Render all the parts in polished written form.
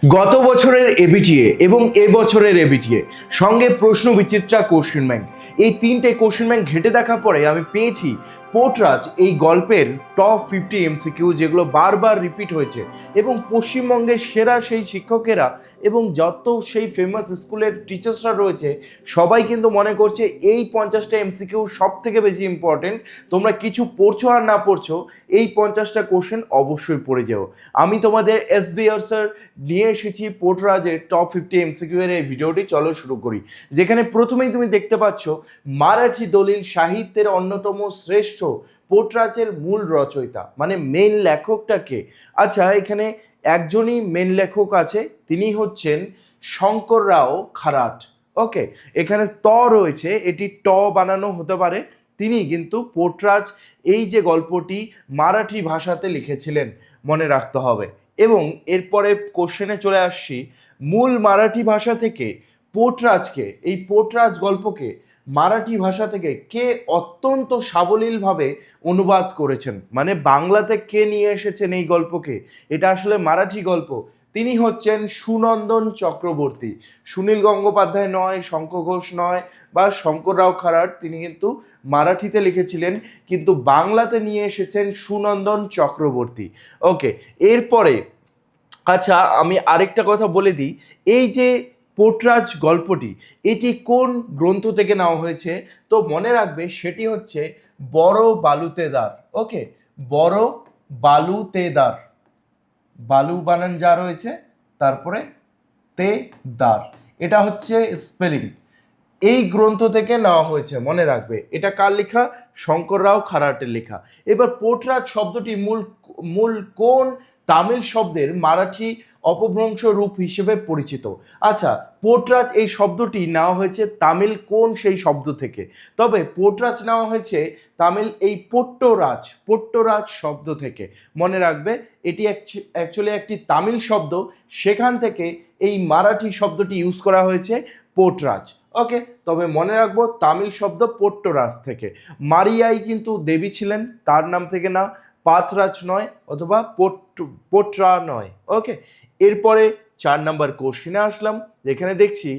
গত বছরের এবিটিএ এবং এবছরের এবিটিএ সঙ্গে প্রশ্ন বিচিত্রা কোশ্চেন ব্যাংক, এই তিনটে কোশ্চেন ব্যাংক ঘেটে দেখার পরে আমি পেয়েছি পোর্টরাজ এই গল্পের টপ 50 এমসিকিউ, যেগুলো বারবার রিপিট হয়েছে এবং পশ্চিমবঙ্গের সেরা সেই শিক্ষকেরা এবং যত সেই ফেমাস স্কুলের টিচার্সরা রয়েছে সবাই কিন্তু মনে করছে এই 50টা এমসিকিউ সব থেকে বেশি ইম্পর্টেন্ট। তোমরা কিছু পড়ছো আর না পড়ছো, এই 50টা কোশ্চেন অবশ্যই পড়ে যাও। আমি তোমাদের SBR স্যার নিয়ে এসেছি পোর্টরাজের টপ 50 এমসিকিউ এর এই ভিডিওটি। চলো শুরু করি। যেখানে প্রথমেই তুমি দেখতে পাচ্ছ মারাঠি দলিল সাহিত্যের অন্যতম শ্রেষ্ঠ পোর্টরাজের মূল রচয়িতা মানে মেন লেখকটা কে? আচ্ছা, এখানে একজনই মেন লেখক আছে, তিনি হচ্ছেন শঙ্কররাও খারাট। ওকে, এখানে ত রয়েছে, এটি ট বানানো হতে পারে। তিনি কিন্তু পোর্টরাজ এই যে গল্পটি মারাঠি ভাষাতে লিখেছিলেন, মনে রাখতে হবে। এবং এরপরে কোশ্চেনে চলে আসছি, মূল মারাঠি ভাষা থেকে পোর্টরাজকে, এই পোর্টরাজ গল্পকে মারাঠি ভাষা থেকে কে অত্যন্ত সাবলীলভাবে অনুবাদ করেছেন, মানে বাংলাতে কে নিয়ে এসেছেন এই গল্পকে, এটা আসলে মারাঠি গল্প, তিনি হচ্ছেন সুনন্দন চক্রবর্তী। সুনীল গঙ্গোপাধ্যায় নয়, শঙ্খ ঘোষ নয়, বা শঙ্কররাও খারাট, তিনি কিন্তু মারাঠিতে লিখেছিলেন, কিন্তু বাংলাতে নিয়ে এসেছেন সুনন্দন চক্রবর্তী। ওকে, এরপরে আচ্ছা আমি আরেকটা কথা বলে দিই, এই যে পোর্টরাজ গল্পটি এটি কোন গ্রন্থ থেকে নেওয়া হয়েছে? তো মনে রাখবে সেটি হচ্ছে বড় বালুতেদার। ওকে, বড় বালুতেদার, বালু বানান যা রয়েছে তারপরে তে দার, এটা হচ্ছে স্পেলিং। এই গ্রন্থ থেকে নেওয়া হয়েছে, মনে রাখবে। এটা কার লেখা? শঙ্কররাও খারাটের লেখা। এবার পোর্টরাজ শব্দটি মূল মূল কোন তামিল শব্দের মারাঠি অপভ্রংশ রূপ হিসেবে পরিচিত? আচ্ছা, পোর্টরাজ এই শব্দটি নেওয়া হয়েছে তামিল কোন সেই শব্দ থেকে? তবে পোর্টরাজ নেওয়া হয়েছে তামিল এই পোট্টরাজ, পোট্টরাজ শব্দ থেকে। মনে রাখবে এটি অ্যাকচুয়ালি একটি তামিল শব্দ, সেখান থেকে এই মারাঠি শব্দটি ইউজ করা হয়েছে পোর্টরাজ। ওকে, তবে মনে রাখবো তামিল শব্দ পোট্টরাজ থেকে। মারিয়াই কিন্তু দেবী ছিলেন, তার নাম থেকে না, পাথরাজ নয়, অথবা পোট্রা নয়। ওকে, এরপরে 4 নম্বর কোশ্চেনে আসলাম, যেখানে দেখছি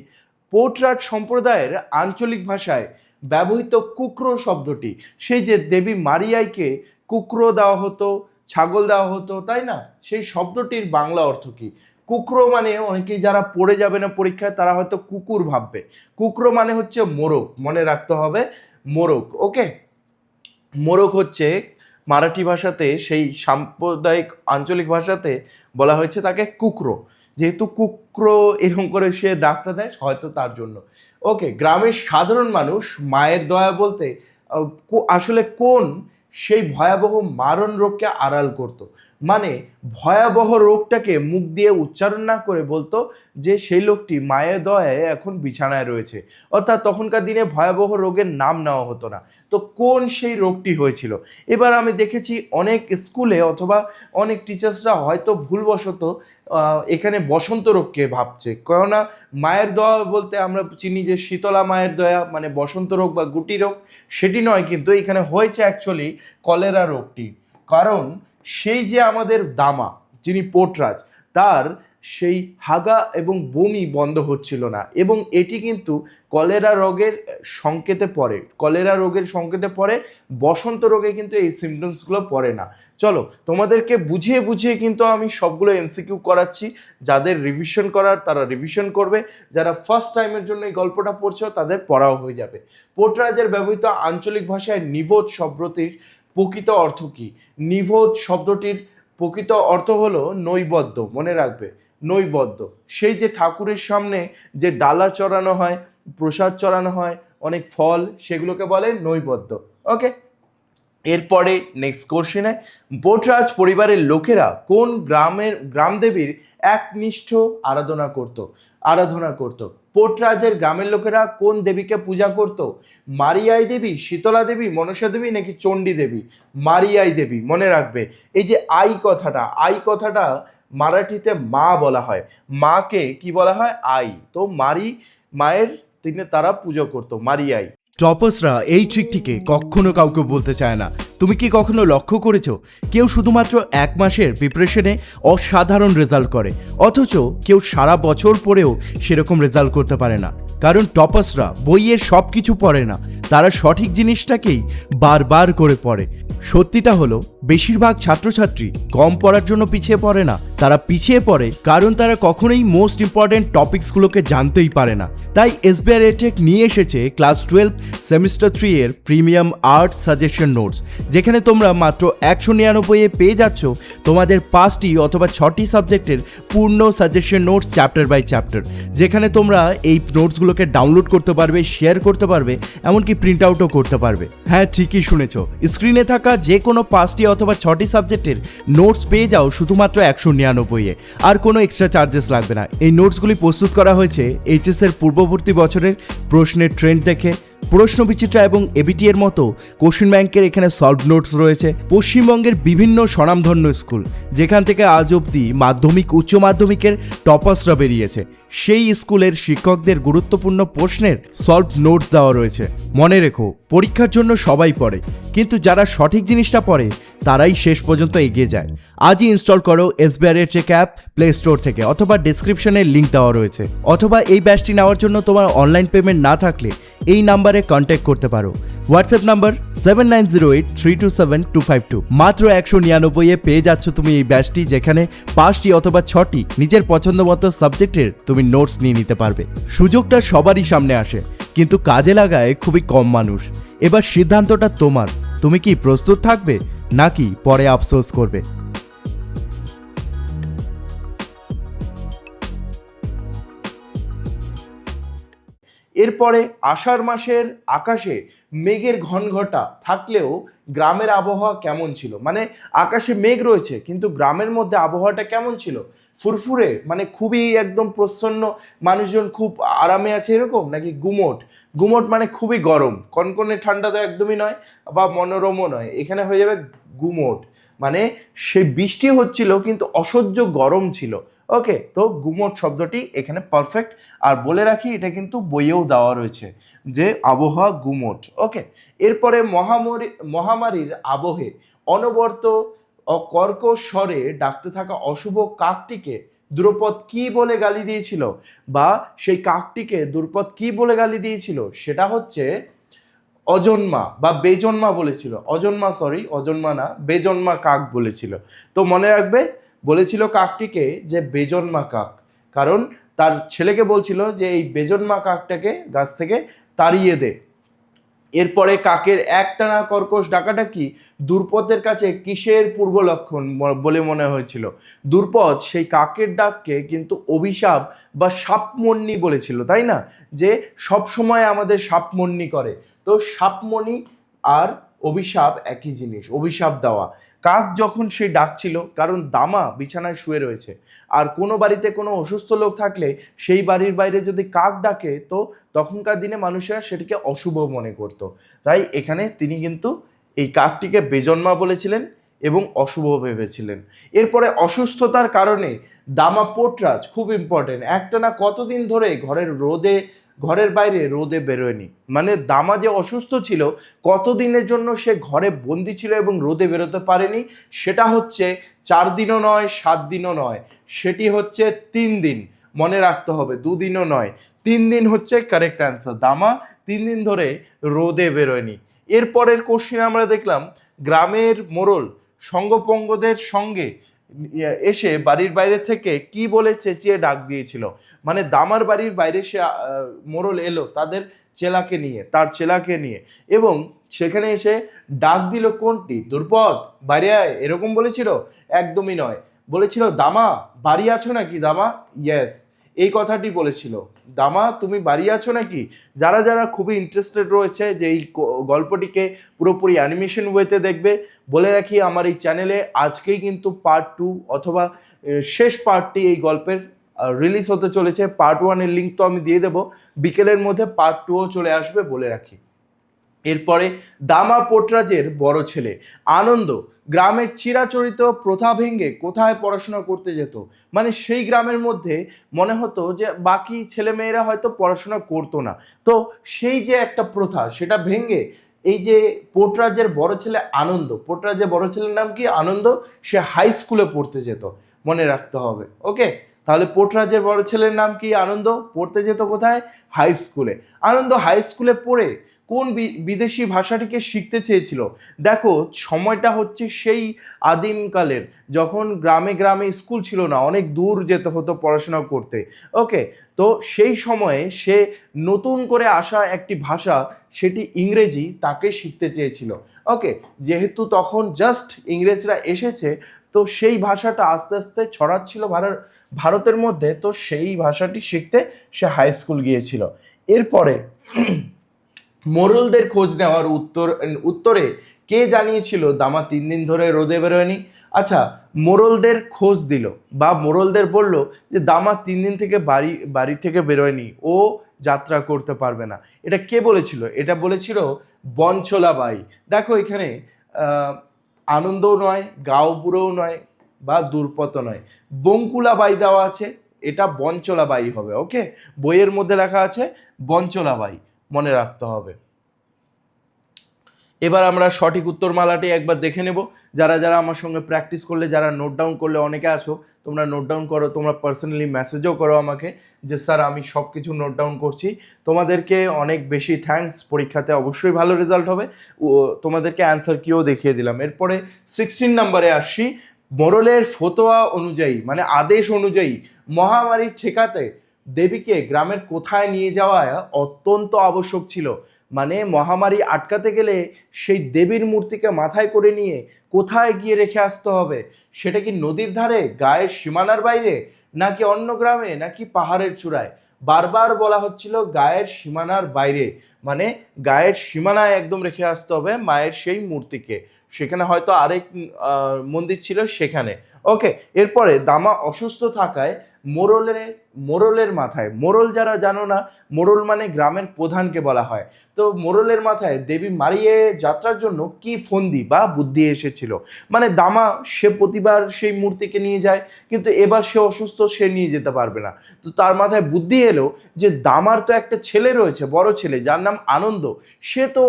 পোর্টরাজ সম্প্রদায়ের আঞ্চলিক ভাষায় ব্যবহৃত কুকরো শব্দটি, সেই যে দেবী মারিয়াইকে কুকরো দেওয়া হতো, ছাগল দেওয়া হতো, তাই না? সেই শব্দটির বাংলা অর্থ কি? কুকরো মানে, অনেকেই যারা পড়ে যাবে না পরীক্ষায় তারা হয়তো কুকুর ভাববে, কুকরো মানে হচ্ছে মোরগ, মনে রাখতে হবে মোরগ। ওকে, মোরগ হচ্ছে মারাঠি ভাষাতে, সেই সাম্প্রদায়িক আঞ্চলিক ভাষাতে বলা হয়েছে তাকে কুকরো, যেহেতু কুকরো এরকম করে সে ডাকটা দেয় হয়তো তার জন্য। ওকে, গ্রামের সাধারণ মানুষ মায়ের দয়া বলতে আসলে কোন সেই ভয়াবহ মারণ রোগকে আড়াল করত? মানে ভয়াবহ রোগটাকে মুখ দিয়ে উচ্চারণ না করে বলতো যে সেই লোকটি মায়ের দয়ায় এখন বিছানায় রয়েছে, অর্থাৎ তখনকার দিনে ভয়াবহ রোগের নাম নেওয়া হতো না। তো কোন সেই রোগটি হয়েছিল? এবার আমি দেখেছি অনেক স্কুলে অথবা অনেক টিচার্সরা হয়তো ভুলবশত এখানে বসন্ত রোগকে ভাবছে, কেননা মায়ের দয়া বলতে আমরা চিনি যে শীতলা মায়ের দয়া মানে বসন্ত রোগ বা গুটি রোগ, সেটি নয়, কিন্তু এখানে হয়েছে অ্যাকচুয়ালি কলেরা রোগটি। কারণ সেই যে আমাদের দামা, যিনি পোর্টরাজ, তার সেই হাগা এবং বমি বন্ধ হচ্ছিল না, এবং এটি কিন্তু কলেরা রোগের সংকেতে পড়ে, কলেরা রোগের সংকেতে পড়ে, বসন্ত রোগে কিন্তু এই সিমটমসগুলো পড়ে না। চলো তোমাদেরকে বুঝিয়ে বুঝিয়ে কিন্তু আমি সবগুলো এমসিকিউ করাচ্ছি, যাদের রিভিশন করার তারা রিভিশন করবে, যারা ফার্স্ট টাইমের জন্য এই গল্পটা পড়ছো তাদের পড়াও হয়ে যাবে। পোর্টরাজের ব্যবহৃত আঞ্চলিক ভাষায় নিবোধ শব্দটির প্রকৃত অর্থ কি? নিবোধ শব্দটির প্রকৃত অর্থ হলো নৈবদ্য, মনে রাখবে নৈবদ্য। সেই যে ঠাকুরের সামনে যে ডালা চড়ানো হয়, প্রসাদ চড়ানো হয়, অনেক ফল, সেগুলোকে বলে নৈবদ্য। ওকে, এরপরে নেক্সট কোশ্চেনে, পোর্টরাজ পরিবারের লোকেরা কোন গ্রাম দেবীর একনিষ্ঠ আরাধনা করত? পোর্টরাজের গ্রামের লোকেরা কোন দেবীকে পূজা করত? মারিয়াই দেবী, শীতলা দেবী, মনসা দেবী, নাকি চণ্ডী দেবী? মারিয়াই দেবী, মনে রাখবে। এই যে আই কথাটা মারাঠিতে মা বলা হয়, মাকে কি বলা হয়? আই। তো মায়ের তারা পুজো করতো, মারিয়াই। টপার্সরা এই ট্রিকটিকে কখনো কাউকে বলতে চায় না। তুমি কি কখনো লক্ষ্য করেছো কেউ শুধুমাত্র 1 মাসের প্রিপারেশনে অসাধারণ রেজাল্ট করে, অথচ কেউ সারা বছর পরেও সেরকম রেজাল্ট করতে পারে না? কারণ টপার্সরা বইয়ের সব কিছু পড়ে না, তারা সঠিক জিনিসটাকেই বারবার করে পড়ে। সত্যিটা হলো বেশিরভাগ ছাত্রছাত্রী কম পড়ার জন্য পিছিয়ে পড়ে না, তারা পিছিয়ে পড়ে কারণ তারা কখনোই মোস্ট ইম্পর্টেন্ট টপিকসগুলোকে জানতেই পারে না। তাই এসবিআই এডটেক নিয়ে এসেছে ক্লাস 12 সেমিস্টার 3 এর প্রিমিয়াম আর্ট সাজেশন নোটস, যেখানে তোমরা মাত্র 199 পেয়ে যাচ্ছ তোমাদের 5টি অথবা 6টি সাবজেক্টের পূর্ণ suggestion notes chapter by chapter, যেখানে তোমরা এই নোটসগুলোকে ডাউনলোড করতে পারবে, শেয়ার করতে পারবে, এমনকি প্রিন্ট আউটও করতে পারবে। হ্যাঁ, ঠিকই শুনেছো, স্ক্রিনে থাকা যে কোনো 5টি অথবা 6টি সাবজেক্টের নোটস পেয়ে যাও শুধুমাত্র 199-এ, আর কোনো এক্সট্রা চার্জেস লাগবে না। এই নোটসগুলি প্রস্তুত করা হয়েছে এইচএস এর পূর্ববর্তী বছরের প্রশ্নের ট্রেন্ড দেখে। প্রশ্ন বিচিত্রা এবং এবিটি এর মতো কোশ্চেন ব্যাংকের এখানে সলভ নোটস রয়েছে। পশ্চিমবঙ্গের বিভিন্ন স্বনামধন্য স্কুল, যেখান থেকে আজ অবধি মাধ্যমিক উচ্চ মাধ্যমিকের টপার্সরা বেরিয়েছে, সেই স্কুলের শিক্ষকদের গুরুত্বপূর্ণ প্রশ্নের সলভ নোটস দেওয়া রয়েছে। মনে রেখো, পরীক্ষার জন্য সবাই পড়ে, কিন্তু যারা সঠিক জিনিসটা পড়ে তারাই শেষ পর্যন্ত এগিয়ে যায়। আজই ইনস্টল করো SBI edtech app play store থেকে, অথবা ডেসক্রিপশনে লিঙ্ক দেওয়া রয়েছে। অথবা এই ব্যাচটি নেওয়ার জন্য তোমার অনলাইন পেমেন্ট না থাকলে এই নাম্বারে কন্ট্যাক্ট করতে পারো। WhatsApp number 7908327252। মাত্র 199-এ পেয়ে যাচ্ছ তুমি এই ব্যাচটি, যেখানে 5টি অথবা 6টি নিজের পছন্দ মতো সাবজেক্টের তুমি নোটস নিয়ে নিতে পারবে। সুযোগটা সবারই সামনে আসে, কিন্তু কাজে লাগায় খুবই কম মানুষ। এবার সিদ্ধান্তটা তোমার, তুমি কি প্রস্তুত থাকবে নাকি পরে আফসোস করবে? এরপরে আষাঢ় মাসের আকাশে মেঘের ঘনঘটা থাকলেও গ্রামের আবহাওয়া কেমন ছিল? মানে আকাশে মেঘ রয়েছে কিন্তু গ্রামের মধ্যে আবহাওয়াটা কেমন ছিল? ফুরফুরে, মানে খুবই একদম প্রসন্ন, মানুষজন খুব আরামে আছে এরকম, নাকি গুমোট? গুমোট মানে খুবই গরম, কনকনে ঠান্ডা তো একদমই নয়, বা মনোরমও নয়, এখানে হয়ে যাবে গুমোট, মানে সে বৃষ্টি হচ্ছিল কিন্তু অসহ্য গরম ছিল। ওকে, তো গুমোট শব্দটি এখানে পারফেক্ট। আর বলে রাখি, এটা কিন্তু বইয়েও দেওয়া রয়েছে যে আবহাওয়া গুমোট। ওকে, এরপরে মহামারীর আবহে অনবরত কর্কশ স্বরে ডাকতে থাকা অশুভ কাকটিকে দ্রৌপদ কি বলে গালি দিয়েছিল, বা সেই কাকটিকে দ্রৌপদ কি বলে গালি দিয়েছিল? সেটা হচ্ছে অজন্মা বা বেজন্মা বলেছিল। অজন্মা না, বেজন্মা কাক বলেছিল। তো মনে রাখবে, বলেছিল কাকটিকে যে বেজন্মা কাক, কারণ তার ছেলেকে বলছিল যে এই বেজন্মা কাকটাকে গাছ থেকে তাড়িয়ে দে। এরপরে কাকের একটানা কর্কশ ডাকাটা কি দ্রুপদের কাছে কিসের পূর্ব লক্ষণ বলে মনে হয়েছিল? দ্রুপদ সেই কাকের ডাককে কিন্তু অভিশাপ বা সাপমন্নি বলেছিল, তাই না? যে সব সময় আমাদের সাপমন্নি করে। তো সাপমণি আর অভিশাপ একই জিনিস, অভিশাপ দেওয়া। কাক যখন সে ডাকছিল, কারণ দামা বিছানায় শুয়ে রয়েছে, আর কোনো বাড়িতে কোনো অসুস্থ লোক থাকলে সেই বাড়ির বাইরে যদি কাক ডাকে, তো তখনকার দিনে মানুষেরা সেটিকে অশুভ মনে করত। তাই এখানে তিনি কিন্তু এই কাকটিকে বেজন্মা বলেছিলেন এবং অশুভ ভেবেছিলেন। এরপরে অসুস্থতার কারণে দামা পোর্টরাজ, খুব ইম্পর্টেন্ট, একটানা কতদিন ধরে ঘরের বাইরে রোদে বেরোয়নি। মানে দামা যে অসুস্থ ছিল, কতদিনের জন্য সে ঘরে বন্দি ছিল এবং রোদে বেরোতে পারেনি, সেটা হচ্ছে 4 দিনও নয়, 7 দিনও নয়, সেটি হচ্ছে 3 দিন। মনে রাখতে হবে, 2 দিনও নয়, 3 দিন হচ্ছে কারেক্ট অ্যান্সার। দামা 3 দিন ধরে রোদে বেরোয়নি। এরপরের কোশ্চেন আমরা দেখলাম, গ্রামের মোড়ল সঙ্গপঙ্গদের সঙ্গে এসে বাড়ির বাইরে থেকে কি বলে চেঁচিয়ে ডাক দিয়েছিল? মানে দামার বাড়ির বাইরে সে মোড়ল এলো তার চেলাকে নিয়ে, এবং সেখানে এসে ডাক দিল কোনটি? দ্রুপদ বাইরে আয়, এরকম বলেছিল? একদমই নয়, বলেছিল দামা বাড়ি আছো নাকি? দামা, ইয়েস, এই কথাটি বলেছিল, দামা তুমি বাড়ি আছো নাকি? যারা যারা খুবই ইন্টারেস্টেড রয়েছে যে এই গল্পটিকে পুরোপুরি অ্যানিমেশন ওয়েতে দেখবে, বলে রাখি আমার এই চ্যানেলে আজকেই কিন্তু পার্ট 2 অথবা শেষ পার্টটি এই গল্পের রিলিজ হতে চলেছে। পার্ট 1 এর লিঙ্ক তো আমি দিয়ে দেবো, বিকেলের মধ্যে পার্ট 2ও চলে আসবে, বলে রাখি। এরপরে দামা পোর্টরাজের বড় ছেলে আনন্দ গ্রামের চিরাচরিত প্রথা ভেঙে কোথায় পড়াশোনা করতে যেত। মানে সেই গ্রামের মধ্যে মনে হতো যে বাকি ছেলেমেয়েরা হয়তো পড়াশোনা করতো না, তো সেই যে একটা প্রথা সেটা ভেঙে এই যে পোর্টরাজের বড় ছেলে আনন্দ, পোর্টরাজের বড় ছেলের নাম কি আনন্দ, সে হাই স্কুলে পড়তে যেত, মনে রাখতে হবে। ওকে, তাহলে পোর্টরাজের বড় ছেলের নাম কি আনন্দ, পড়তে যেত কোথায়, হাই স্কুলে। আনন্দ হাই স্কুলে পড়ে কোন বিদেশি ভাষাটিকে শিখতে চেয়েছিল। দেখো সময়টা হচ্ছে সেই আদিমকালের, যখন গ্রামে গ্রামে স্কুল ছিল না, অনেক দূর যেতে হতো পড়াশোনা করতে। ওকে, তো সেই সময়ে সে নতুন করে আসা একটি ভাষা, সেটি ইংরেজি, তাকে শিখতে চেয়েছিল। ওকে, যেহেতু তখন জাস্ট ইংরেজরা এসেছে, তো সেই ভাষাটা আস্তে আস্তে ছড়াচ্ছিল ভারতের মধ্যে, তো সেই ভাষাটি শিখতে সে হাই স্কুল গিয়েছিল। এরপরে মোড়লদের খোঁজ নেওয়ার উত্তরে কে জানিয়েছিল দামা 3 দিন ধরে রোদে বেরোয়নি। আচ্ছা, মোড়লদের খোঁজ দিল বা মোড়লদের বলল যে দামা 3 দিন থেকে বাড়ি থেকে বেরোয়নি, ও যাত্রা করতে পারবে না। এটা কে বলেছিল? এটা বলেছিল বনচলাবাই। দেখো এখানে আনন্দও নয়, গাও বুড়োও নয়, বা দুর্পত নয়, বঙ্কুলাবাই দেওয়া আছে, এটা বনচলাবাই হবে। ওকে, বইয়ের মধ্যে লেখা আছে বনচলাবাই, মনে রাখতে হবে। এবার আমরা সঠিক উত্তরমালাটি একবার দেখে নেব। যারা যারা আমার সঙ্গে প্র্যাকটিস করলে, যারা নোট ডাউন করলে, অনেকে আছো তোমরা নোট ডাউন করো, তোমরা পার্সোনালি মেসেজও করো আমাকে যে স্যার আমি সব কিছু নোট ডাউন করছি। তোমাদেরকে অনেক বেশি থ্যাঙ্কস, পরীক্ষাতে অবশ্যই ভালো রেজাল্ট হবে। তোমাদেরকে অ্যান্সার কিও দেখিয়ে দিলাম। এরপরে 16 নম্বরে আসছি। মোড়লের ফতোয়া অনুযায়ী, মানে আদেশ অনুযায়ী, মহামারী ঠেকাতে দেবীকে গ্রামের কোথায় নিয়ে যাওয়া অত্যন্ত আবশ্যক ছিল। মানে মহামারী আটকাতে গেলে সেই দেবীর মূর্তিকে মাথায় করে নিয়ে কোথায় গিয়ে রেখে আসতে হবে? সেটা কি নদীর ধারে, গায়ের সীমানার বাইরে, নাকি অন্য গ্রামে, নাকি পাহাড়ের চূড়ায়? বারবার বলা হচ্ছিল গায়ের সীমানার বাইরে, মানে গায়ের সীমানায় একদম রেখে আসতে হবে মায়ের সেই মূর্তিকে। সেখানে হয়তো আরেক মন্দির ছিল সেখানে। ওকে, এরপরে দামা অসুস্থ থাকায় মোড়লের মাথায়, মোড়ল যারা জানো না, মোড়ল মানে গ্রামের প্রধানকে বলা হয়, তো মোড়লের মাথায় দেবী মারিয়ে যাত্রার জন্য কি ফন্দি বা বুদ্ধি এসেছিল। মানে দামা সে প্রতিবার সেই মূর্তিকে নিয়ে যায়, কিন্তু এবার সে অসুস্থ, সে নিয়ে যেতে পারবে না। তো তার মাথায় বুদ্ধি এলো যে দামার তো একটা ছেলে রয়েছে, বড় ছেলে, যার নাম আনন্দ, সে তো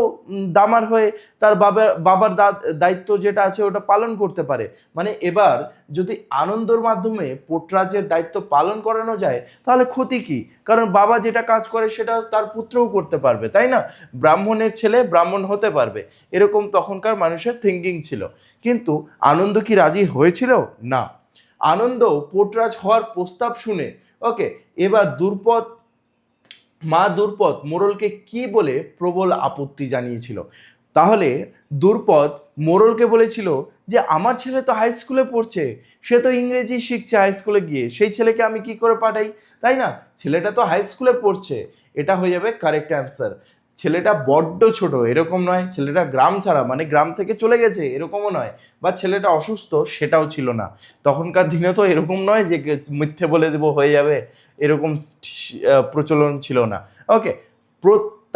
দামার হয়ে তার বাবার দায়িত্ব যেটা আছে ওটা পালন করতে পারে। মানে এবার যদি আনন্দর মাধ্যমে পোর্টরাজের দায়িত্ব পালন করানো যায় তাহলে ক্ষতি কি? কারণ বাবা যেটা কাজ করে সেটা তার পুত্রও করতে পারবে, তাই না? ব্রাহ্মণের ছেলে ব্রাহ্মণ হতে পারবে, এরকম তখনকার মানুষের থিঙ্কিং ছিল। কিন্তু আনন্দ কি রাজি হয়েছিল? না। আনন্দ পোর্টরাজ হওয়ার প্রস্তাব শুনে, ওকে, এবার দুর্পদ মোড়লকে কি বলে প্রবল আপত্তি জানিয়েছিল। তাহলে দুর্পদ মোড়লকে বলেছিল যে আমার ছেলে তো হাই স্কুলে পড়ছে, সে তো ইংরেজি শিখছে হাই স্কুলে গিয়ে, সেই ছেলেকে আমি কি করে পাঠাই, তাই না? ছেলেটা তো হাই স্কুলে পড়ছে, এটা হয়ে যাবে কারেক্ট অ্যান্সার। ছেলেটা বড্ড ছোট, এরকম নয়। ছেলেটা গ্রাম ছাড়া, মানে গ্রাম থেকে চলে গেছে, এরকমও নয়। বা ছেলেটা অসুস্থ, সেটাও ছিল না। তখনকার দিনে তো এরকম নয় যে মিথ্যে বলে দেবো হয়ে যাবে, এরকম প্রচলন ছিল না। ওকে,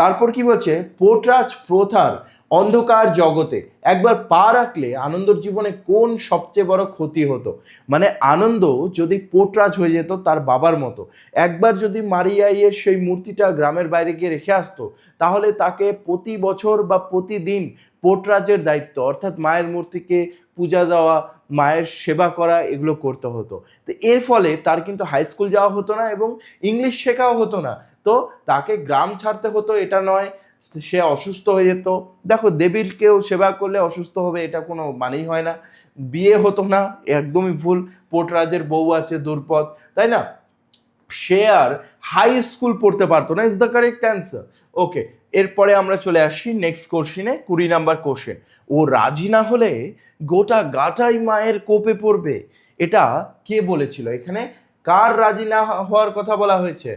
তারপর কি বলছে, পোর্টরাজ প্রথার অন্ধকার জগতে একবার পা রাখলে আনন্দর জীবনে কোন সবচেয়ে বড় ক্ষতি হতো? মানে আনন্দ যদি পোর্টরাজ হয়ে যেত তার বাবার মতো, একবার যদি মারিয়াইয়ের সেই মূর্তিটা গ্রামের বাইরে গিয়ে রেখে আসতো, তাহলে তাকে প্রতি বছর বা প্রতিদিন পোর্টরাজের দায়িত্ব, অর্থাৎ মায়ের মূর্তিকে পূজা দেওয়া, মায়ের সেবা করা, এগুলো করতে হতো। তো এর ফলে তার কিন্তু হাই স্কুল যাওয়া হতো না এবং ইংলিশ শেখাও হতো না। তো তাকে গ্রাম ছাড়তে হতো, এটা নয়, সে অসুস্থ হয়ে যেত। দেখো দেবীর কেউ সেবা করলে অসুস্থ হবে, এটা কোনো মানেই হয় না। বিয়ে হতো না, একদমই ভুল। পোর্টরাজের বউ আছে দুর্পদ, তাই না? সে আর হাই স্কুল পড়তে পারতো না, ইজ দ্য কারেক্ট অ্যান্সার। ওকে, এরপরে আমরা চলে আসি নেক্সট কোশ্চেনে, 20 নাম্বার কোশ্চেন। ও রাজি না হলে গোটা গাটাই মায়ের কোপে পড়বে, এটা কে বলেছিল? এখানে কার রাজি না হওয়ার কথা বলা হয়েছে?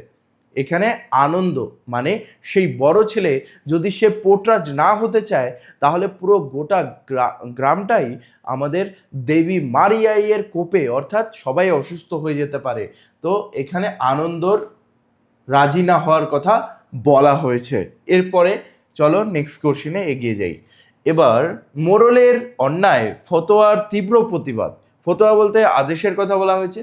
এখানে আনন্দ, মানে সেই বড় ছেলে যদি সে পোর্টরাজ না হতে চায়, তাহলে পুরো গোটা গ্রামটাই আমাদের দেবী মারিয়াইয়ের কোপে, অর্থাৎ সবাই অসুস্থ হয়ে যেতে পারে। তো এখানে আনন্দর রাজি না হওয়ার কথা বলা হয়েছে। এরপরে চলো নেক্সট কোশ্চিনে এগিয়ে যাই। এবার মোরলের অন্যায় ফতোয়ার তীব্র প্রতিবাদ। ফতোয়া বলতে আদেশের কথা বলা হয়েছে।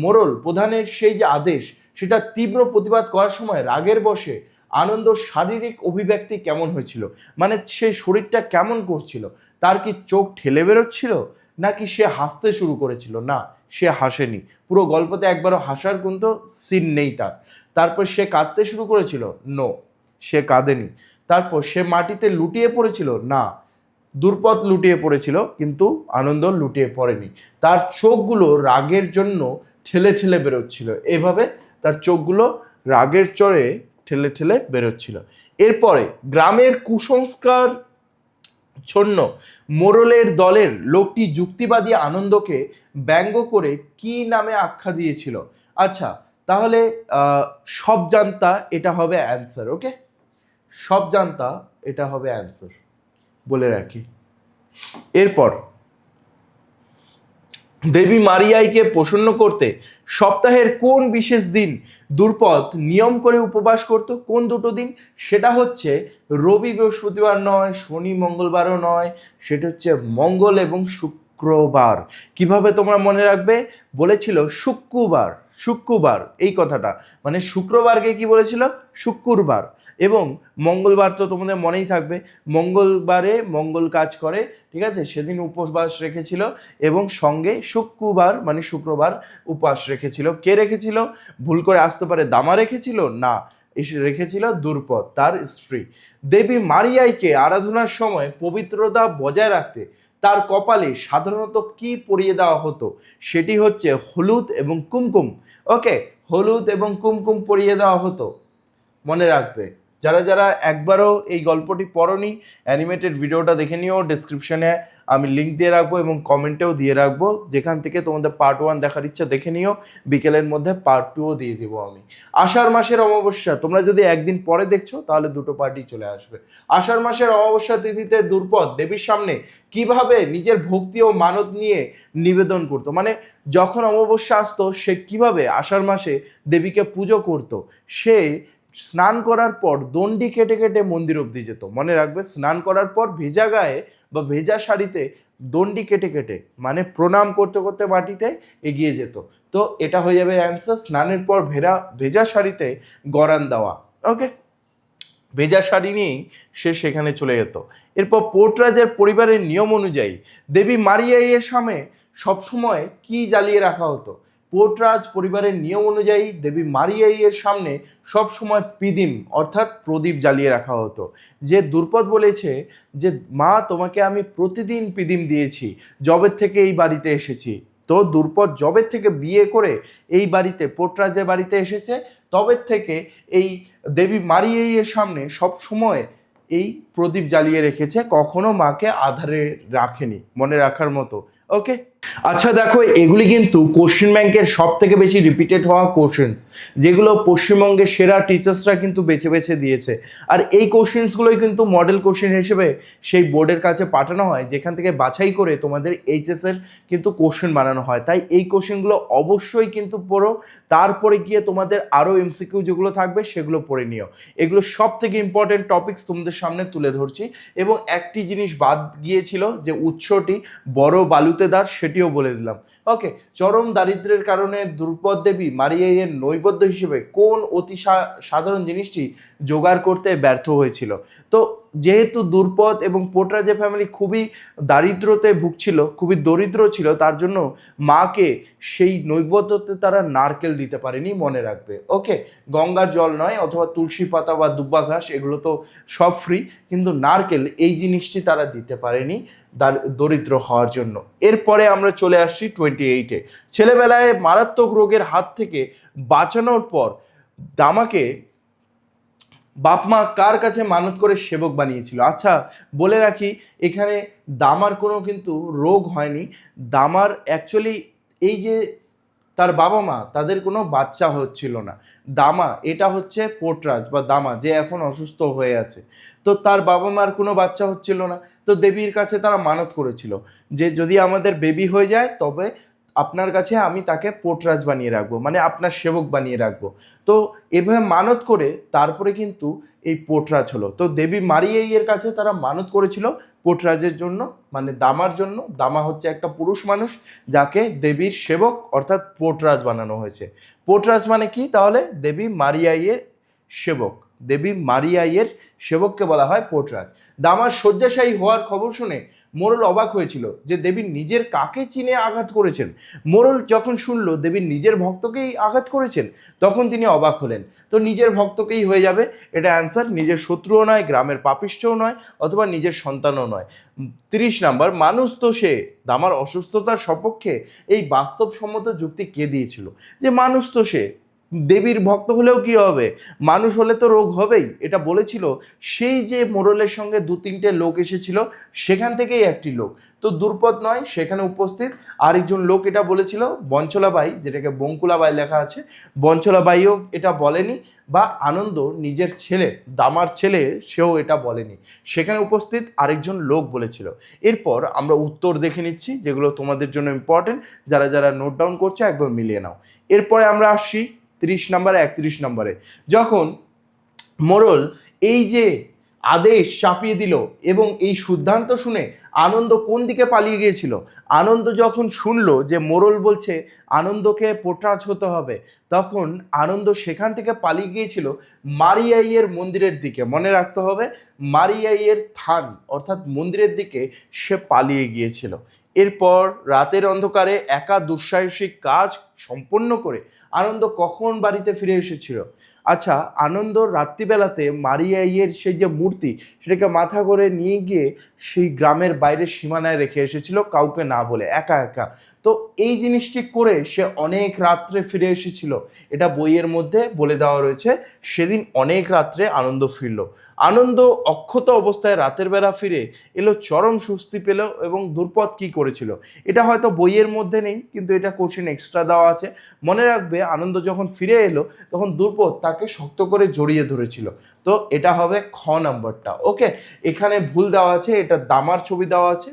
মোরল প্রধানের সেই যে আদেশ, সেটা তীব্র প্রতিবাদ করার সময় রাগের বশে আনন্দর শারীরিক অভিব্যক্তি কেমন হয়েছিল, মানে সেই শরীরটা কেমন করছিল, তার কি চোখ ঠেলে বেরোচ্ছিল, নাকি সে হাসতে শুরু করেছিল? না, সে হাসেনি। পুরো গল্পতে একবারও হাসার কিন্তু সিন নেই তার। তারপর সে কাঁদতে শুরু করেছিল? নো, সে কাঁদেনি। তারপর সে মাটিতে লুটিয়ে পড়েছিল? না, দুর্পদ লুটিয়ে পড়েছিল, কিন্তু আনন্দ লুটিয়ে পড়েনি। তার চোখগুলো রাগের জন্য ঠেলে ঠেলে বেরোচ্ছিল, এভাবে তার চোখগুলো রাগের চড়ে ঠেলে ঠেলে বেরোচ্ছিল। এরপরে গ্রামের কুসংস্কার ছন্ন মোরলের দলের লোকটি যুক্তিবাদী আনন্দকে ব্যঙ্গ করে কি নামে আখ্যা দিয়েছিল? আচ্ছা, তাহলে সব জানতা এটা হবে অ্যান্সার। ওকে, সব জানতা এটা হবে অ্যান্সার, বলে রাখি। এরপর দেবী মারিয়াইকে প্রসন্ন করতে সপ্তাহের কোন বিশেষ দিন দুর্পদ নিয়ম করে উপবাস করত? কোন দুটো দিন? সেটা হচ্ছে রবি বৃহস্পতিবার নয়, শনি মঙ্গলবারও নয়, সেটা হচ্ছে মঙ্গল এবং শুক্রবার। কিভাবে তোমরা মনে রাখবে? বলেছিল শুক্রবার, শুক্রবার এই কথাটা, মানে শুক্রবারকে কি বলেছিল? শুক্রবার। এবং মঙ্গলবার তো তোমাদের মনেই থাকবে, মঙ্গলবারে মঙ্গল কাজ করে, ঠিক আছে, সেদিন উপবাস রেখেছিল। এবং সঙ্গে শুক্রবার মানে শুক্রবার উপবাস রেখেছিল। কে রেখেছিল? ভুল করে আসতে পারে দামা রেখেছিল? না, এসে রেখেছিল দুর্পদ, তার স্ত্রী। দেবী মারিয়াইকে আরাধনার সময় পবিত্রতা বজায় রাখতে তার কপালে সাধারণত কি পরিয়ে দেওয়া হতো? সেটি হচ্ছে হলুদ এবং কুমকুম। ওকে, হলুদ এবং কুমকুম পরিয়ে দেওয়া হতো, মনে রাখবে। যারা যারা একবারও এই গল্পটি পড়োনি, অ্যানিমেটেড ভিডিওটা দেখে নিও, ডিসক্রিপশনে আমি লিঙ্ক দিয়ে রাখবো এবং কমেন্টেও দিয়ে রাখবো, যেখান থেকে তোমাদের পার্ট 1 দেখার ইচ্ছা দেখে নিও। বিকেলের মধ্যে পার্ট 2ও দিয়ে দিব আমি। আষাঢ় মাসের অমাবস্যা, তোমরা যদি একদিন পরে দেখছো তাহলে দুটো পার্টই চলে আসবে। আষাঢ় মাসের অমাবস্যা তিথিতে দুর্পদ দেবীর সামনে কিভাবে নিজের ভক্তি ও মানত নিয়ে নিবেদন করতো, মানে যখন অমাবস্যা আসতো সে কিভাবে আষাঢ় মাসে দেবীকে পুজো করতো? সে স্নান করার পর দণ্ডি কেটে কেটে মন্দির অবধি যেত। মনে রাখবে, স্নান করার পর ভেজা গায়ে বা ভেজা শাড়িতে দণ্ডি কেটে কেটে, মানে প্রণাম করতে করতে মাটিতে এগিয়ে যেত। তো এটা হয়ে যাবে অ্যান্সার, স্নানের পর ভেজা শাড়িতে গরান দেওয়া। ওকে, ভেজা শাড়ি নিয়েই সে সেখানে চলে যেত। এরপর পোর্টরাজের পরিবারের নিয়ম অনুযায়ী দেবী মারিয়াইয়ের সামনে সবসময় কি জ্বালিয়ে রাখা হতো? পোর্টরাজ পরিবারের নিয়ম অনুযায়ী দেবী মারিয়াইয়ের সামনে সবসময় পিদিম অর্থাৎ প্রদীপ জ্বালিয়ে রাখা হতো। যে দুর্পদ বলেছে যে মা তোমাকে আমি প্রতিদিন পিদিম দিয়েছি জবের থেকে এই বাড়িতে এসেছি। তো দুর্পদ জবের থেকে বিয়ে করে এই বাড়িতে পোর্টরাজের বাড়িতে এসেছে, তবে থেকে এই দেবী মারিয়াইয়ের সামনে সব সময় এই প্রদীপ জ্বালিয়ে রেখেছে, কখনো মাকে আধারে রাখেনি, মনে রাখার মতো। ওকে, আচ্ছা দেখো, এগুলি কিন্তু কোশ্চেন ব্যাংকের সব থেকে বেশি রিপিটেড হওয়া কোশ্চেন্স, যেগুলো পশ্চিমবঙ্গের সেরা টিচার্সরা কিন্তু বেছে বেছে দিয়েছে। আর এই কোশ্চেন্সগুলোই কিন্তু মডেল কোশ্চেন হিসেবে সেই বোর্ডের কাছে পাঠানো হয়, যেখান থেকে বাছাই করে তোমাদের এইচএসের কিন্তু কোশ্চেন বানানো হয়। তাই এই কোশ্চেনগুলো অবশ্যই কিন্তু পড়ো, তারপরে গিয়ে তোমাদের আরও এমসিকিউ যেগুলো থাকবে সেগুলো পড়ে নিও। এগুলো সব থেকে ইম্পর্টেন্ট টপিকস তোমাদের সামনে তুলে ধরছি। এবং একটি জিনিস বাদ গিয়েছিল, যে উৎসটি বড় বালুতেদার, সেটিও বলে দিলাম। ওকে, চরম দারিদ্র্যের কারণে দ্রুপদ দেবী মারিয়াইয়ের নৈবেদ্য হিসেবে কোন অতি সাধারণ জিনিসটি জোগাড় করতে ব্যর্থ হয়েছিল? তো যেহেতু দুর্পদ এবং পোর্টরাজের ফ্যামিলি খুবই দারিদ্রতে ভুগছিল, খুবই দরিদ্র ছিল, তার জন্য মাকে সেই নৈবেদ্যতে তারা নারকেল দিতে পারেনি, মনে রাখবে। ওকে, গঙ্গার জল নয়, অথবা তুলসী পাতা বা দুব্বা ঘাস, এগুলো তো সব ফ্রি, কিন্তু নারকেল এই জিনিসটি তারা দিতে পারেনি দরিদ্র হওয়ার জন্য। এরপরে আমরা চলে আসছি 28-এ। ছেলেবেলায় মারাত্মক রোগের হাত থেকে বাঁচানোর পর দামাকে বাপমা কার কাছে মানত করে সেবক বানিয়েছিল? আচ্ছা, বলে রাখি, এখানে দামার কোনো কিন্তু রোগ হয়নি। দামার অ্যাকচুয়ালি এই যে তার বাবা মা, তাদের কোনো বাচ্চা হচ্ছিল না। দামা এটা হচ্ছে পোর্টরাজ বা দামা, যে এখন অসুস্থ হয়ে আছে। তো তার বাবা মার কোনো বাচ্চা হচ্ছিল না, তো দেবীর কাছে তারা মানত করেছিল যে যদি আমাদের বেবি হয়ে যায় তবে আপনার কাছে আমি তাকে পোটরাজ বানিয়ে রাখবো, মানে আপনার সেবক বানিয়ে রাখবো। তো এভাবে মানত করে তারপরে কিন্তু এই পোটরাজ হলো। তো দেবী মারিয়াইয়ের কাছে তারা মানত করেছিল পোটরাজের জন্য, মানে দামার জন্য। দামা হচ্ছে একটা পুরুষ মানুষ যাকে দেবীর সেবক অর্থাৎ পোটরাজ বানানো হয়েছে। পোটরাজ মানে কি তাহলে? দেবী মারিয়াইয়ের সেবক। দেবী মারিয়াইয়ের সেবককে বলা হয় পোটরাজ। দামার শয্যাশায়ী হওয়ার খবর শুনে মোরল অবাক হয়েছিল যে দেবী নিজের কাকে চিনে আঘাত করেছেন। মোরল যখন শুনল দেবীর নিজের ভক্তকেই আঘাত করেছেন, তখন তিনি অবাক হলেন। তো নিজের ভক্তকেই হয়ে যাবে, এটা অ্যান্সার। নিজের শত্রুও নয়, গ্রামের পাপিষ্ঠও নয়, অথবা নিজের সন্তানও নয়। 30 নাম্বার, মানুষ তো সে। দামার অসুস্থতার সপক্ষে এই বাস্তবসম্মত যুক্তি কে দিয়েছিল যে মানুষ তো সে, দেবীর ভক্ত হলেও কি হবে, মানুষ হলে তো রোগ হবেই, এটা বলেছিল সেই যে মোরলের সঙ্গে 2-3টে লোক এসেছিল, সেখান থেকেই একটি লোক। তো দুর্পদ নয়, সেখানে উপস্থিত আরেকজন লোক এটা বলেছিল, বঞ্চলাবাই, যেটাকে বঙ্কুলাবাই লেখা আছে, বঞ্চলাবাইও এটা বলেনি, বা আনন্দ নিজের ছেলে, দামার ছেলে, সেও এটা বলেনি। সেখানে উপস্থিত আরেকজন লোক বলেছিল। এরপর আমরা উত্তর দেখে নিচ্ছি, যেগুলো তোমাদের জন্য ইম্পর্টেন্ট, যারা যারা নোট ডাউন করছে একবার মিলিয়ে নাও। এরপরে আমরা আসছি 30 নাম্বারে, 31 নম্বরে। যখন মোরল এই যে আদেশ চাপিয়ে দিল এবং এই সিদ্ধান্ত শুনে আনন্দ কোন দিকে পালিয়ে গিয়েছিল? আনন্দ যখন শুনলো যে মোরল বলছে আনন্দকে পোটরাজ হতে হবে, তখন আনন্দ সেখান থেকে পালিয়ে গিয়েছিল মারিয়াইয়ের মন্দিরের দিকে। মনে রাখতে হবে, মারিয়াইয়ের থান অর্থাৎ মন্দিরের দিকে সে পালিয়ে গিয়েছিল। এরপর রাতের অন্ধকারে একা দুঃসাহসিক কাজ সম্পন্ন করে আনন্দ কখন বাড়িতে ফিরে এসেছিল? আচ্ছা, আনন্দ রাত্রিবেলাতে মারিয়াইয়ের সেই যে মূর্তি, সেটাকে মাথা করে নিয়ে গিয়ে সেই গ্রামের বাইরে সীমানায় রেখে এসেছিল, কাউকে না বলে, একা একা। তো এই জিনিসটি করে সে অনেক রাত্রে ফিরে এসেছিল, এটা বইয়ের মধ্যে বলে দেওয়া রয়েছে। সেদিন অনেক রাত্রে আনন্দ ফিরল। আনন্দ অক্ষত অবস্থায় রাতের বেলা ফিরে এলো, চরম স্বস্তি পেল। এবং দুর্পদ কি করেছিল এটা হয়তো বইয়ের মধ্যে নেই, কিন্তু এটা কোশ্চেন এক্সট্রা দেওয়া আছে। মনে রাখবে, আনন্দ যখন ফিরে এলো তখন দুর্পদ তাকে শক্ত করে জড়িয়ে ধরেছিল। তো এটা হবে খ নাম্বারটা। ওকে, এখানে ভুল দেওয়া আছে, এটা দামার ছবি দেওয়া আছে।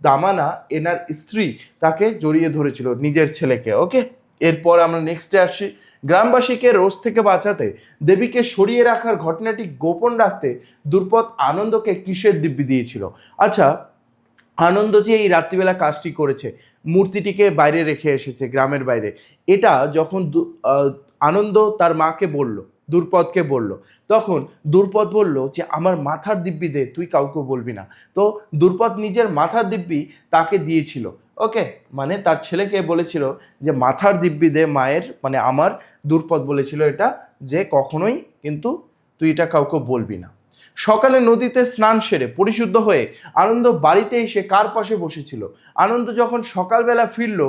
দামানা এনার স্ত্রী তাকে জড়িয়ে ধরেছিল, নিজের ছেলেকে। ওকে, এরপর আমরা নেক্সটে আসছি। গ্রামবাসীকে রোজ থেকে বাঁচাতে দেবীকে সরিয়ে রাখার ঘটনাটি গোপন রাখতে দুর্পদ আনন্দকে কিসের দিব্যি দিয়েছিল? আচ্ছা, আনন্দ যে এই রাত্রিবেলা কাজটি করেছে, মূর্তিটিকে বাইরে রেখে এসেছে গ্রামের বাইরে, এটা যখন আনন্দ তার মাকে বলল, দুর্পদকে বলল, তখন দুর্পদ বলল যে আমার মাথার দিব্যি দে, তুই কাউকে বলবি না। তো দুর্পদ নিজের মাথার দিব্যি তাকে দিয়েছিল। ওকে, মানে তার ছেলেকে বলেছিল যে মাথার দিব্যি দে মায়ের, মানে আমার। দুর্পদ বলেছিল এটা, যে কখনোই কিন্তু তুই এটা কাউকে বলবি না। সকালে নদীতে স্নান সেরে পরিশুদ্ধ হয়ে আনন্দ বাড়িতে এসে কার পাশে বসেছিল? আনন্দ যখন সকালবেলা ফিরল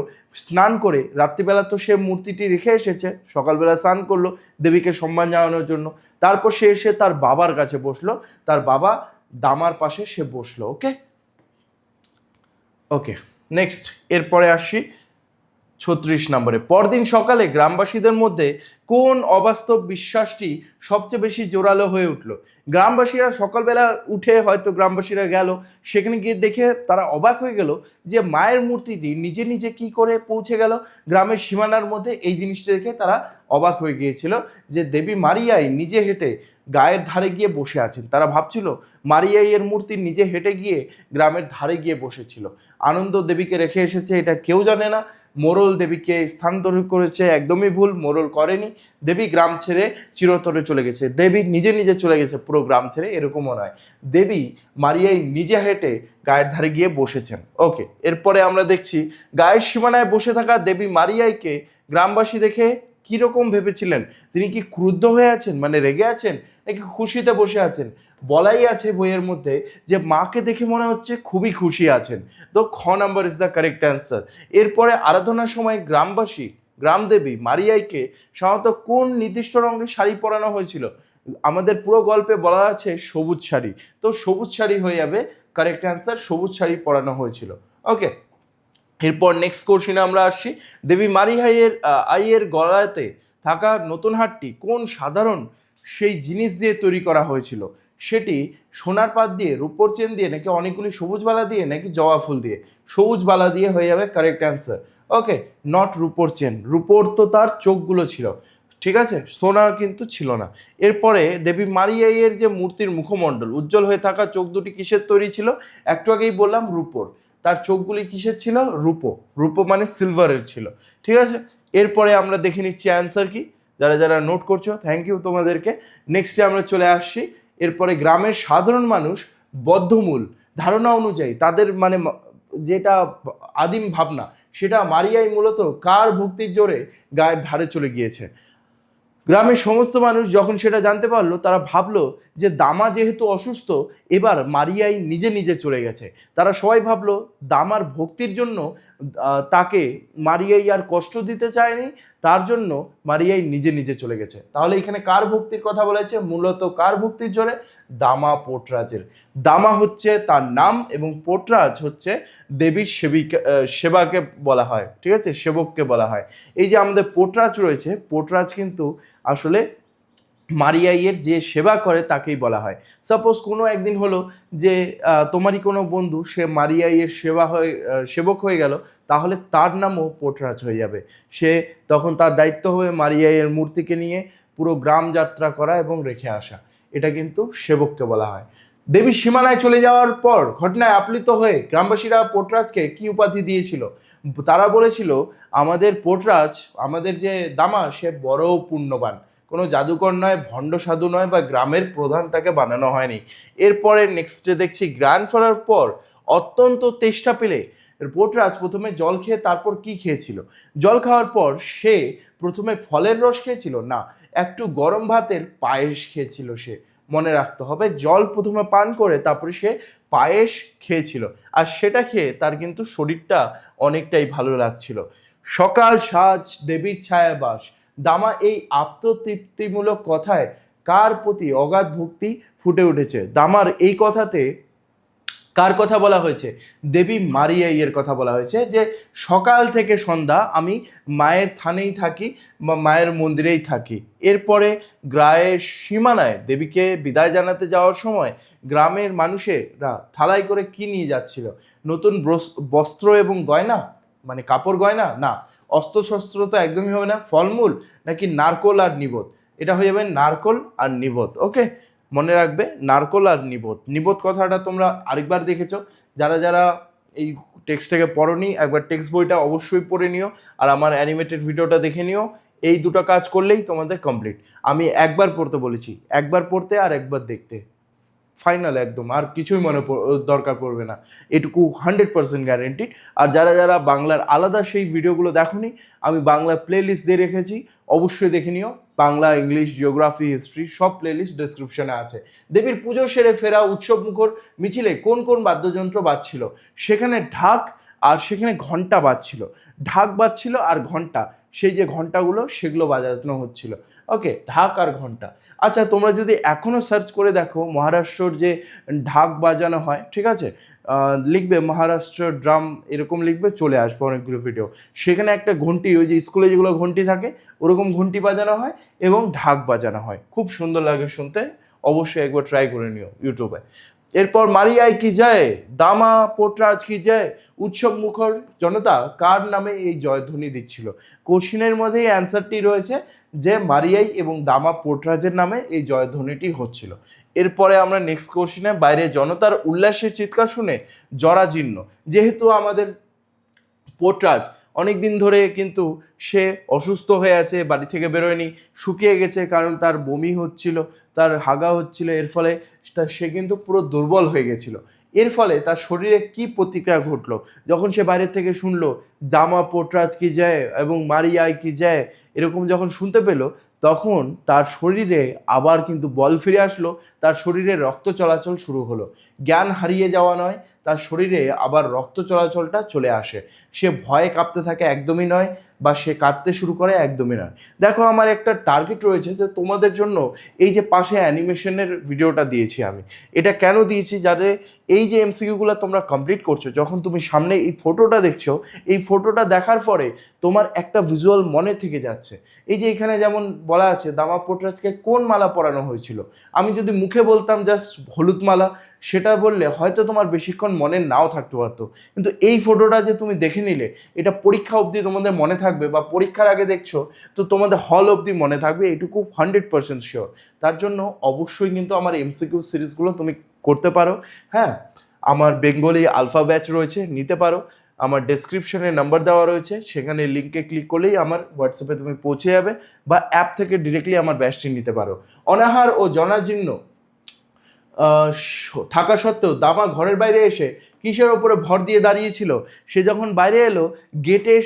স্নান করে, রাত্রিবেলা তো সে মূর্তিটি রেখে এসেছে, সকালবেলা স্নান করলো দেবীকে সম্মান জানানোর জন্য, তারপর সে এসে তার বাবার কাছে বসলো, তার বাবা দামার পাশে সে বসলো। ওকে ওকে, নেক্সট। এরপরে আসি 36 নম্বরে। পরদিন সকালে গ্রামবাসীদের মধ্যে কোন অবাস্তব বিশ্বাসটি সবচেয়ে বেশি জোরালো হয়ে উঠল? গ্রামবাসীরা সকালবেলা উঠে, হয়তো গ্রামবাসীরা গেল, সেখানে গিয়ে দেখে তারা অবাক হয়ে গেল যে মায়ের মূর্তিটি নিজে নিজে কি করে পৌঁছে গেল গ্রামের সীমানার মধ্যে। এই জিনিসটা দেখে তারা অবাক হয়ে গিয়েছিল যে দেবী মারিয়াই নিজে হেঁটে গায়ের ধারে গিয়ে বসে আছেন। তারা ভাবছিল মারিয়াই এর মূর্তি নিজে হেঁটে গিয়ে গ্রামের ধারে গিয়ে বসেছিল। আনন্দ দেবীকে রেখে এসেছে, এটা কেউ জানে না। মোরল দেবীকে স্থানান্তর করেছে, একদমই ভুল, মোরল করেনি। দেবী গ্রাম ছেড়ে চিরতরে চলে গেছে, দেবী নিজে নিজে চলে গেছে পুরো গ্রাম ছেড়ে, এরকমও নয়। দেবী মারিয়াই নিজে হেঁটে গায়ের ধারে গিয়ে বসেছেন। ওকে, এরপরে আমরা দেখছি গায়ের সীমানায় বসে থাকা দেবী মারিয়াইকে গ্রামবাসী দেখে কিরকম ভেবেছিলেন? তিনি কি ক্রুদ্ধ হয়ে আছেন, মানে রেগে আছেন, নাকি খুশিতে বসে আছেন? বলাই আছে বইয়ের মধ্যে যে মাকে দেখে মনে হচ্ছে খুবই খুশি আছেন। তো খ number is the correct answer. এরপরে আরাধনার সময় গ্রামবাসী, গ্রামদেবী মারিয়াইকে সাধারণত কোন নির্দিষ্ট রঙের শাড়ি পরানো হয়েছিল? আমাদের পুরো গল্পে বলা আছে সবুজ শাড়ি, তো সবুজ শাড়ি হয়ে যাবে কারেক্ট অ্যান্সার, সবুজ শাড়ি পরানো হয়েছিল। ওকে, এরপর নেক্সট কোশ্চেনে আমরা আসছি। দেবী আইয়ের গলাতে থাকা নতুন হারটি কোন সাধারণ সেই জিনিস দিয়ে তৈরি করা হয়েছিল? সেটি সোনার পাত দিয়ে, রূপোর চেন দিয়ে, নাকি অনেকগুলি সবুজ বালা দিয়ে, নাকি জবা ফুল দিয়ে? সবুজ বালা দিয়ে হয়ে যাবে কারেক্ট অ্যান্সার। ওকে, নট রূপোর চেন, রূপোর তো তার চোখগুলো ছিল, ঠিক আছে, সোনা কিন্তু ছিল না। এরপরে দেবী মারিয়াইয়ের যে মূর্তির মুখমণ্ডল, উজ্জ্বল হয়ে থাকা চোখ দুটি কিসের তৈরি ছিল? একটু আগেই বললাম রূপোর। তার চোখগুলি কিসের ছিল? রূপো। রূপো মানে সিলভারের ছিল, ঠিক আছে। এরপরে আমরা দেখে নিচ্ছি অ্যান্সার কি। যারা যারা নোট করছো থ্যাংক ইউ তোমাদেরকে। নেক্সটে আমরা চলে আসছি। এরপরে গ্রামের সাধারণ মানুষ বদ্ধমূল ধারণা অনুযায়ী তাদের মানে যেটা আদিম ভাবনা, সেটা মারিয়াই মূলত কার ভক্তির জোরে গায়ের ধারে চলে গিয়েছে? গ্রামের সমস্ত মানুষ যখন সেটা জানতে পারলো, তারা ভাবলো যে দামা যেহেতু অসুস্থ, এবার মারিয়াই নিজে নিজে চলে গেছে। তারা সবাই ভাবলো দামার ভক্তির জন্য তাকে মারিয়াই আর কষ্ট দিতে চায়নি, তার জন্য মারিয়াই নিজে নিজে চলে গেছে। তাহলে এখানে কার ভক্তির কথা বলেছে? মূলত কার ভক্তির জোরে? দামা পোর্টরাজের। দামা হচ্ছে তার নাম এবং পোর্টরাজ হচ্ছে দেবীর সেবাকে বলা হয়, ঠিক আছে, সেবককে বলা হয়। এই যে আমাদের পোর্টরাজ রয়েছে, পোর্টরাজ কিন্তু আসলে মারিয়াইয়ের যে সেবা করে তাকেই বলা হয়। সাপোজ কোনো একদিন হলো যে তোমারই কোনো বন্ধু সে মারিয়াইয়ের সেবক হয়ে গেল, তাহলে তার নামও পোর্টরাজ হয়ে যাবে। সে তখন তার দায়িত্ব হবে মারিয়াইয়ের মূর্তিকে নিয়ে পুরো গ্রাম যাত্রা করা এবং রেখে আসা। এটা কিন্তু সেবককে বলা হয়। দেবীর সীমানায় চলে যাওয়ার পর ঘটনায় আপ্লুত হয়ে গ্রামবাসীরা পোর্টরাজকে কি উপাধি দিয়েছিল? তারা বলেছিল আমাদের পোর্টরাজ, আমাদের যে দামা, সে বড় পুণ্যবান, কোনো জাদুকর নয়, ভণ্ড সাধু নয়, বা গ্রামের প্রধান তাকে বানানো হয়নি। এরপরে নেক্সটে দেখছি গ্রান্ড ফেরার পর অত্যন্ত তেষ্টা পেলে পোর্টরাজ প্রথমে জল খেয়ে তারপর কি খেয়েছিল? জল খাওয়ার পর সে প্রথমে ফলের রস খেয়েছিল না, একটু গরম ভাতের পায়েস খেয়েছিল সে। মনে রাখতে হবে, জল প্রথমে পান করে তারপরে সে পায়েস খেয়েছিল, আর সেটা খেয়ে তার কিন্তু শরীরটা অনেকটাই ভালো লাগছিল। সকাল সাজ দেবীর ছায়া বাস, দামা এই আত্মতৃপ্তিমূলক কথায় কার প্রতি অগাধ ভক্তি ফুটে উঠেছে? দামার এই কথাতে কার কথা বলা হয়েছে? দেবী মারিয়াইয়ের কথা বলা হয়েছে, যে সকাল থেকে সন্ধ্যা আমি মায়ের থানেই থাকি বা মায়ের মন্দিরেই থাকি। এরপরে গ্রামের সীমানায় দেবীকে বিদায় জানাতে যাওয়ার সময় গ্রামের মানুষেরা থালায় করে কি নিয়ে যাচ্ছিল? নতুন বস্ত্র এবং গয়না, মানে কাপড় গয়না না, অস্ত্রশস্ত্র তো একদমই হবে না, ফলমূল, নাকি নারকোল আর নিবত? এটা হয়ে যাবে নারকোল আর নিবত। ওকে, মনে রাখবে নারকোল আর নিবত। নিবত কথাটা তোমরা আরেকবার দেখেছো, যারা যারা এই টেক্সটটাকে পড়োনি একবার টেক্সট বইটা অবশ্যই পড়ে নিও, আর আমার অ্যানিমেটেড ভিডিওটা দেখে নিও। এই দুটো কাজ করলেই তোমাদের কমপ্লিট। আমি একবার পড়তে বলেছি, একবার পড়তে আর একবার দেখতে, ফাইনাল একদম, আর কিছুই দরকার পড়বে না, এটুকু 100% গ্যারেন্টিড। আর যারা যারা বাংলার আলাদা সেই ভিডিওগুলো দেখোনি, আমি বাংলা প্লেলিস্ট দিয়ে রেখেছি, অবশ্যই দেখে নিও। বাংলা, ইংলিশ, জিওগ্রাফি, হিস্ট্রি সব প্লেলিস্ট ডেসক্রিপশনে আছে। দেবীর পুজো সেরে ফেরা উৎসব মুখর মিছিলে কোন কোন বাদ্যযন্ত্র বাজছিল? সেখানে ঢাক আর সেখানে ঘন্টা বাজছিল। ঢাক বাজছিল আর ঘন্টা, সেই যে ঘন্টাগুলো সেগুলো বাজানো হচ্ছিল। ওকে, ঢাক আর ঘন্টা। আচ্ছা, তোমরা যদি এখনও সার্চ করে দেখো মহারাষ্ট্রর যে ঢাক বাজানো হয়, ঠিক আছে, লিখবে মহারাষ্ট্র ড্রাম, এরকম লিখবে, চলে আসবে অনেকগুলো ভিডিও। সেখানে একটা ঘন্টি, ওই যে স্কুলে যেগুলো ঘন্টি থাকে ওরকম ঘন্টি বাজানো হয় এবং ঢাক বাজানো হয়, খুব সুন্দর লাগে শুনতে। অবশ্যই একবার ট্রাই করে নিও ইউটিউবে। এরপর মারিয়াই কি যায়, দামা পোর্টরাজ কি যায়, উৎসব মুখর জনতা কার নামে এই জয়ধ্বনি দিচ্ছিল? কোশ্চিনের মধ্যেই অ্যান্সারটি রয়েছে যে মারিয়াই এবং দামা পোর্টরাজের নামে এই জয়ধ্বনিটি হচ্ছিল। এরপরে আমরা নেক্সট কোশ্চিনে, বাইরে জনতার উল্লাসের চিৎকার শুনে জরাজীর্ণ, যেহেতু আমাদের পোর্টরাজ অনেক দিন ধরে কিন্তু সে অসুস্থ হয়ে আছে, বাড়ি থেকে বেরোয়নি, শুকিয়ে গেছে, কারণ তার বমি হচ্ছিল, তার হাগা হচ্ছিল, এর ফলে সে কিন্তু পুরো দুর্বল হয়ে গেছিল। এর ফলে তার শরীরে কি প্রতিক্রিয়া ঘটলো যখন সে বাইরের থেকে শুনলো জামা পোর্টরাজ কি যায় এবং মারিয়াই কি যায়, এরকম যখন শুনতে পেল, তখন তার শরীরে আবার কিন্তু বল ফিরে আসলো, তার শরীরে রক্ত চলাচল শুরু হলো। জ্ঞান হারিয়ে যাওয়া নয়, তার শরীরে আবার রক্ত চলাচলটা চলে আসে। সে ভয়ে কাঁপতে থাকে একদমই নয়, বা সে কাঁদতে শুরু করে একদমই নয়। দেখো আমার একটা টার্গেট রয়েছে যে তোমাদের জন্য এই যে পাশে অ্যানিমেশনের ভিডিওটা দিয়েছি আমি, এটা কেন দিয়েছি, যাতে এই যে এমসিকিউগুলো তোমরা কমপ্লিট করছো, যখন তুমি সামনে এই ফটোটা দেখছো, এই ফটোটা দেখার পরে তোমার একটা ভিজুয়াল মনে থেকে যাচ্ছে। এই যে এখানে যেমন বলা আছে দামা পোর্টরাজকে কোন মালা পরানো হয়েছিল, আমি যদি মুখে বলতাম জাস্ট হলুদ মালা, সেটা বললে হয়তো তোমার বেশিক্ষণ মনে নাও থাকতে পারতো, কিন্তু এই ফটোটা যে তুমি দেখে নিলে এটা পরীক্ষা অবধি তোমাদের মনে থাকবে, বা পরীক্ষার আগে দেখছো তো তোমাদের হল অবধি মনে থাকবে, এটুকু 100% শিওর। তার জন্য অবশ্যই কিন্তু আমার এমসিকিউ সিরিজগুলো তুমি করতে পারো। হ্যাঁ, আমার বেঙ্গলি আলফা ব্যাচ রয়েছে, নিতে পারো। আমার ডেসক্রিপশনে নাম্বার দেওয়া রয়েছে, সেখানে লিঙ্কে ক্লিক করলেই আমার হোয়াটসঅ্যাপে তুমি পৌঁছে যাবে, বা অ্যাপ থেকে ডিরেক্টলি আমার ব্যাচটি নিতে পারো। অনাহার ও জনাজীর্ণ থাকা সত্ত্বেও দামা ঘরের বাইরে এসে কিসের ওপরে ভর দিয়ে দাঁড়িয়েছিল, সে যখন বাইরে এলো গেটের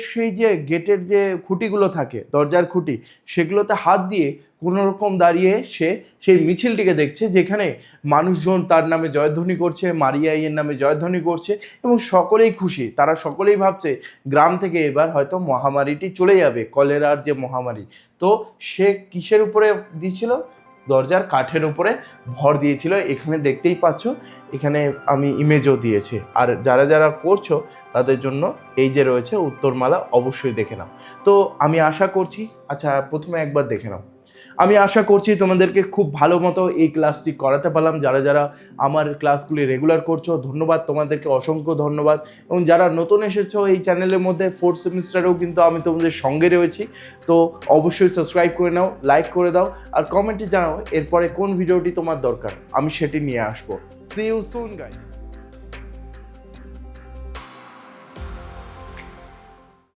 গেটের যে খুঁটিগুলো থাকে, দরজার খুঁটি, সেগুলোতে হাত দিয়ে কোনো রকম দাঁড়িয়ে সে সেই মিছিলটিকে দেখছে, যেখানে মানুষজন তার নামে জয়ধ্বনি করছে, মারিয়া ইয়ের নামে জয়ধ্বনি করছে, এবং সকলেই খুশি। তারা সকলেই ভাবছে গ্রাম থেকে এবার হয়তো মহামারীটি চলে যাবে, কলেরার যে মহামারী। তো সে কিসের উপরে দিয়েছিল, দরজার কাঠের উপরে ভর দিয়েছিল। এখানে দেখতেই পাচ্ছ, এখানে আমি ইমেজও দিয়েছি। আর যারা যারা করছো তাদের জন্য এই যে রয়েছে উত্তরমালা, অবশ্যই দেখে নাও। তো আমি আশা করছি, আচ্ছা প্রথমে একবার দেখে নাও, আমি আশা করছি তোমাদেরকে খুব ভালো মতো এই ক্লাসটি করাতে পারলাম। যারা যারা আমার ক্লাসগুলি রেগুলার করছো, ধন্যবাদ, তোমাদেরকে অসংখ্য ধন্যবাদ। এবং যারা নতুন এসেছো এই চ্যানেলের মধ্যে, 4th সেমিস্টারেও কিন্তু আমি তোমাদের সঙ্গে রয়েছি। তো অবশ্যই সাবস্ক্রাইব করে নাও, লাইক করে দাও, আর কমেন্টে জানাও এরপরে কোন ভিডিওটি তোমার দরকার, আমি সেটি নিয়ে আসবো। See you soon guys.